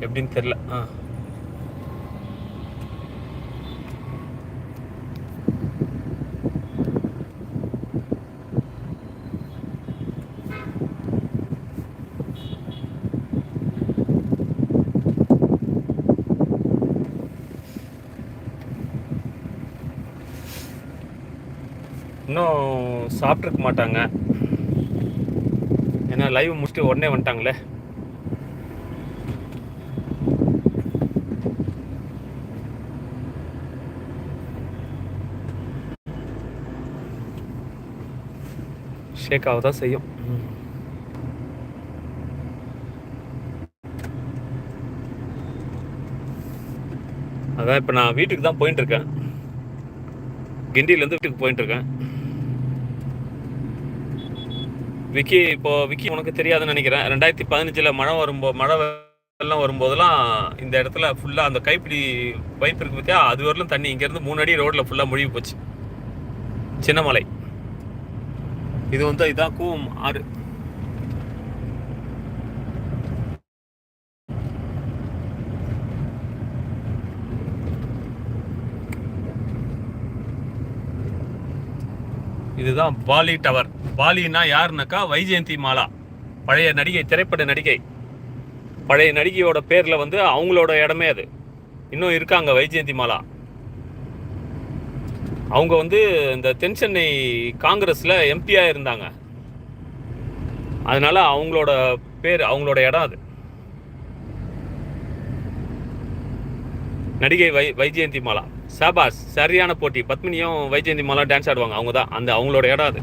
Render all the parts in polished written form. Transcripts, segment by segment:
எப்படின்னு தெரில. இன்னும் சாப்பிட்ருக்க மாட்டாங்க, ஏன்னா லைவ் முடிச்சுட்டு உடனே வந்துட்டாங்களே. ஷேக்காக தான் செய்யும். அதான் இப்போ நான் வீட்டுக்கு தான் போயிட்டுருக்கேன். கிண்டியிலேருந்து வீட்டுக்கு போயிட்டுருக்கேன். விக்கி உனக்கு தெரியாதுன்னு நினைக்கிறேன். 2015 மழை வெள்ளம் வரும்போதெல்லாம் இந்த இடத்துல ஃபுல்லாக அந்த கைப்பிடி பைப் இருக்கு பார்த்தியா, அது வரலும் தண்ணி இங்கேருந்து 3 அடி ரோட்டில் ஃபுல்லாக முழுகி போச்சு. சின்னமலை இது வந்து இதான் கூவம் ஆறு. இதுதான் பாலி டவர். பாலினா யாருனாக்கா வைஜெயந்தி மாலா, பழைய நடிகை, திரைப்பட நடிகை. பழைய நடிகையோட பேரில் வந்து அவங்களோட இடமே அது. இன்னும் இருக்காங்க வைஜெயந்தி மாலா. அவங்க வந்து இந்த தென் சென்னை காங்கிரஸில் எம்பியாக இருந்தாங்க. அதனால அவங்களோட பேர், அவங்களோட இடம் அது. நடிகை வைஜெயந்தி மாலா. சாபாஸ், சரியான போட்டி. பத்மினியும் வைஜெயந்தி மாலா டான்ஸ் ஆடுவாங்க. அவங்க தான் அந்த அவங்களோட இடம் அது.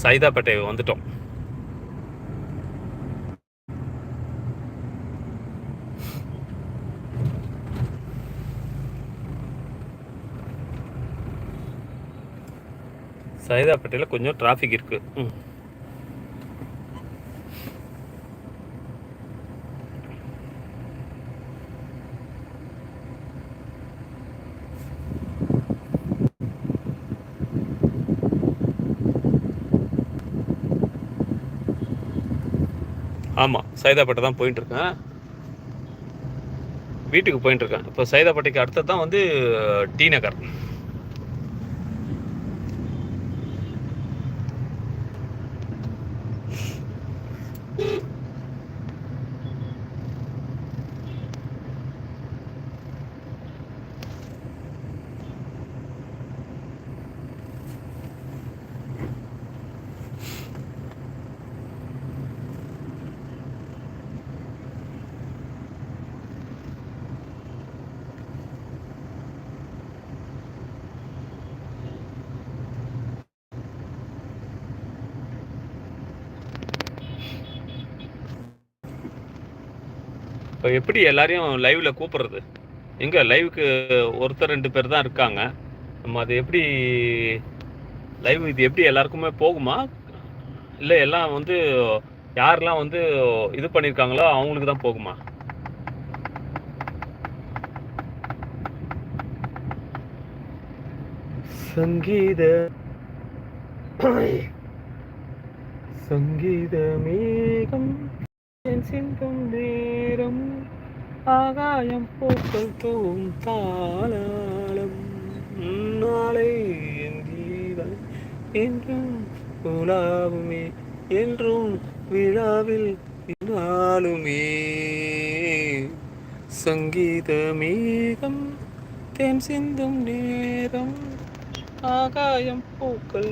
சைதாப்பேட்டை வந்துட்டோம். சைதாப்பேட்டையில் கொஞ்சம் டிராஃபிக் இருக்கு. ஆமாம், சைதாப்பேட்டை தான் போயிட்டுருக்கேன். வீட்டுக்கு போயிட்டுருக்கேன். இப்போ சைதாப்பேட்டைக்கு அடுத்தது தான் வந்து டி நகர். இப்போ எப்படி எல்லாரையும் லைவில் கூப்பிட்றது? எங்கே லைவுக்கு ஒருத்தர் 2 பேர் தான் இருக்காங்க. நம்ம அது எப்படி லைவ், இது எப்படி எல்லாருக்குமே போகுமா, இல்லை எல்லாம் வந்து யாரெல்லாம் வந்து இது பண்ணியிருக்காங்களோ அவங்களுக்கு தான் போகுமா? சங்கீத மேகம் சிந்தும் நேரம், ஆகாயம் பூக்கள் தூவும் தாளம், நாளை என் கீதம் என்றும் உலாவுமே, என்றும் விழாவில் நாளுமே. சங்கீத மேகம் தேன் சிந்தும் நேரம், ஆகாயம் பூக்கள்.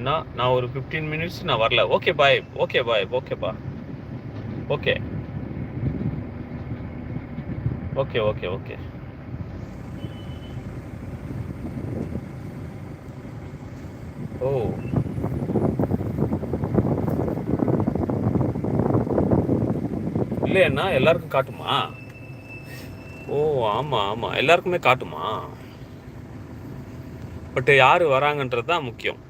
நான் ஒரு 15 minutes நான் வரல. Okay bye. ஓகேப்பா. ஓகே. ஓ, இல்லையா எல்லாருக்கும் காட்டுமா? ஓ ஆமாம், எல்லாருக்குமே காட்டுமா? பட் யார் வராங்கன்றது தான் முக்கியம்.